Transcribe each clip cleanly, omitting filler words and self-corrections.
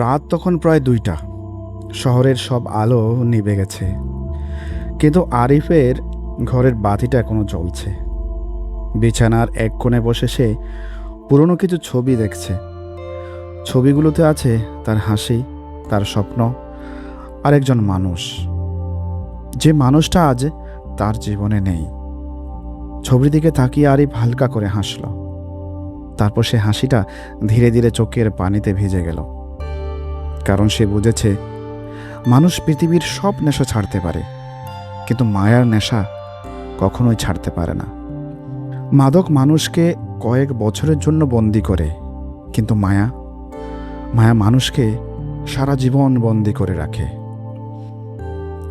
রাত তখন প্রায় 2টা। শহরের সব আলো নিভে গেছে, কিন্তু আরিফের ঘরের বাতিটা এখনো জ্বলছে। বিছানার এক কোণে বসে সে পুরনো কিছু ছবি দেখছে। ছবিগুলোতে আছে তার হাসি, তার স্বপ্ন, আর একজন মানুষ, যে মানুষটা আজ তার জীবনে নেই। ছবির দিকে তাকিয়ে আরিফ হালকা করে হাসল। তারপর সে হাসিটা ধীরে ধীরে চোখের পানিতে ভিজে গেল, কারণ সে বুঝেছে মানুষ পৃথিবীর সব নেশা ছাড়তে পারে, কিন্তু মায়ার নেশা কখনোই ছাড়তে পারে না। মাদক মানুষকে কয়েক বছরের জন্য বন্দি করে, কিন্তু মায়া মায়া মানুষকে সারা জীবন বন্দি করে রাখে।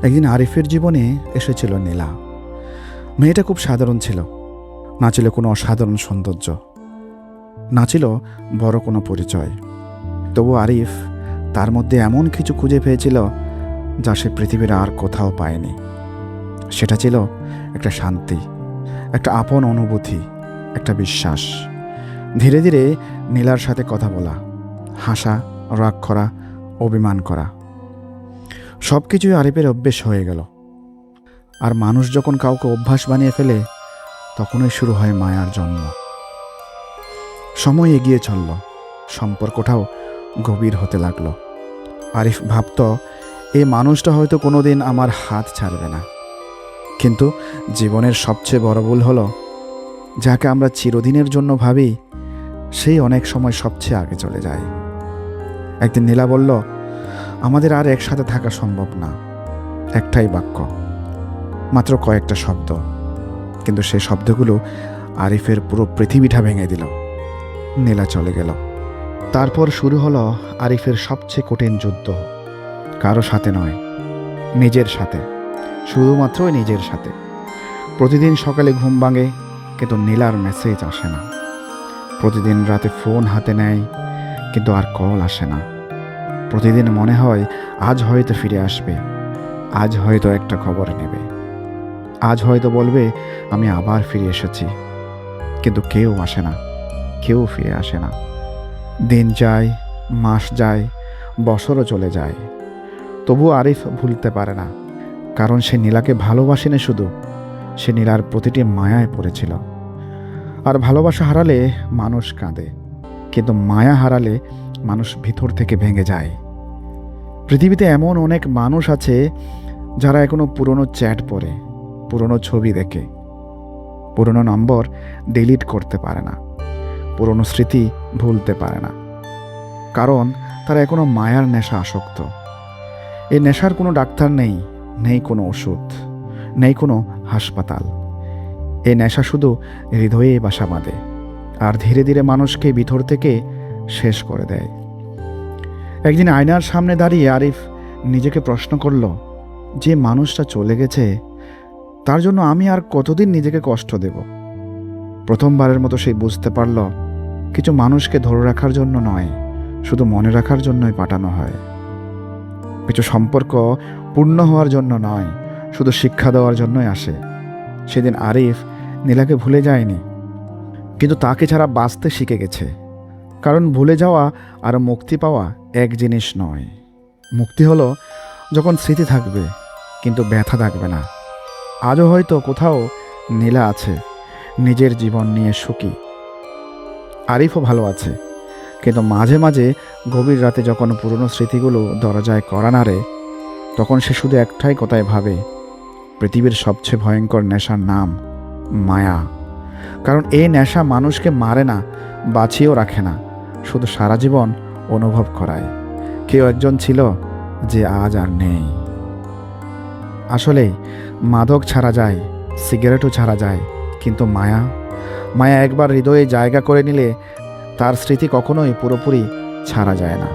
একদিন আরিফের জীবনে এসেছিল নীলা। মেয়েটা খুব সাধারণ ছিল, না ছিল কোনো অসাধারণ সৌন্দর্য, না ছিল বড় কোনো পরিচয়। তবু আরিফ তার মধ্যে এমন কিছু খুঁজে পেয়েছিল যা সে পৃথিবীর আর কোথাও পায়নি। সেটা ছিল একটা শান্তি, একটা আপন অনুভূতি, একটা বিশ্বাস। ধীরে ধীরে নীলার সাথে কথা বলা, হাসা, রাগ করা, অভিমান করা, সব কিছুই আরিফের অভ্যেস হয়ে গেল। আর মানুষ যখন কাউকে অভ্যাস বানিয়ে ফেলে, তখনই শুরু হয় মায়ার জন্ম। সময় এগিয়ে চলল, সম্পর্কটাও গভীর হতে লাগলো। আরিফ ভাবত এই মানুষটা হয়তো কোনোদিন আমার হাত ছাড়বে না। কিন্তু জীবনের সবচেয়ে বড় ভুল হলো, যাকে আমরা চিরদিনের জন্য ভাবি সেই অনেক সময় সবচেয়ে আগে চলে যায়। একদিন নীলা বলল, আমাদের আর একসাথে থাকা সম্ভব না। একটাই বাক্য, মাত্র কয়েকটা শব্দ, কিন্তু সেই শব্দগুলো আরিফের পুরো পৃথিবীটা ভেঙে দিল। নীলা চলে গেল। তারপর শুরু হলো আরিফের সবচেয়ে কঠিন যুদ্ধ। কারো সাথে নয়, নিজের সাথে, শুধুমাত্র নিজের সাথে। প্রতিদিন সকালে ঘুম ভাঙে, কিন্তু নীলার মেসেজ আসে না। প্রতিদিন রাতে ফোন হাতে নেয়, কিন্তু আর কল আসে না। প্রতিদিন মনে হয় আজ হয়তো ফিরে আসবে, আজ হয়তো একটা খবর নেবে, আজ হয়তো বলবে আমি আবার ফিরে এসেছি। কিন্তু কেউ আসে না, কেউ ফিরে আসে না। দিন যায়, মাস যায়, বছরও চলে যায়, তবু আরিফ ভুলতে পারে না। কারণ সে নীলাকে ভালোবাসেনি শুধু, সে নীলার প্রতিটি মায়ায় পড়েছিল। আর ভালোবাসা হারালে মানুষ কাঁদে, কিন্তু মায়া হারালে মানুষ ভিতর থেকে ভেঙে যায়। পৃথিবীতে এমন অনেক মানুষ আছে যারা এখনো পুরনো চ্যাট পড়ে, পুরনো ছবি দেখে, পুরনো নম্বর ডিলিট করতে পারে না, পুরনো স্মৃতি ভুলতে পারে না, কারণ তারা এখনো মায়ার নেশা আসক্ত। এই নেশার কোনো ডাক্তার নেই, নেই কোনো ওষুধ, নেই কোনো হাসপাতাল। এই নেশা শুধু হৃদয়ে বাসা বাঁধে, আর ধীরে ধীরে মানুষকে ভিতর থেকে শেষ করে দেয়। একদিন আয়নার সামনে দাঁড়িয়ে আরিফ নিজেকে প্রশ্ন করল, যে মানুষটা চলে গেছে তার জন্য আমি আর কতদিন নিজেকে কষ্ট দেব। প্রথমবারের মতো সে বুঝতে পারল, কিছু মানুষকে ধরে রাখার জন্য নয়, শুধু মনে রাখার জন্যই পাঠানো হয়। কিছু সম্পর্ক পূর্ণ হওয়ার জন্য নয়, শুধু শিক্ষা দেওয়ার জন্যই আসে। সেদিন আরিফ নীলাকে ভুলে যায়নি, কিন্তু তাকে ছাড়া বাঁচতে শিখে গেছে। কারণ ভুলে যাওয়া আর মুক্তি পাওয়া এক জিনিস নয়। মুক্তি হলো যখন স্মৃতি থাকবে, কিন্তু ব্যথা থাকবে না। আজও হয়তো কোথাও নীলা আছে, নিজের জীবন নিয়ে সুখী। আরিফও ভালো আছে, কিন্তু মাঝে মাঝে গভীর রাতে যখন পুরনো স্মৃতিগুলো দরজায় কড়া নাড়ে, তখন সে শুধু একটাই কথায় ভাবে, পৃথিবীর সবচেয়ে ভয়ঙ্কর নেশার নাম মায়া। কারণ এই নেশা মানুষকে মারে না, বাঁচিয়েও রাখে না, শুধু সারা জীবন অনুভব করায় কেউ একজন ছিল যে আজ আর নেই। আসলেই মাদক ছাড়া যায়, সিগারেটও ছাড়া যায়, কিন্তু মায়া মায়া একবার হৃদয়ে জায়গা করে নিলে তার স্মৃতি কখনোই পুরোপুরি ছাড়া যায় না।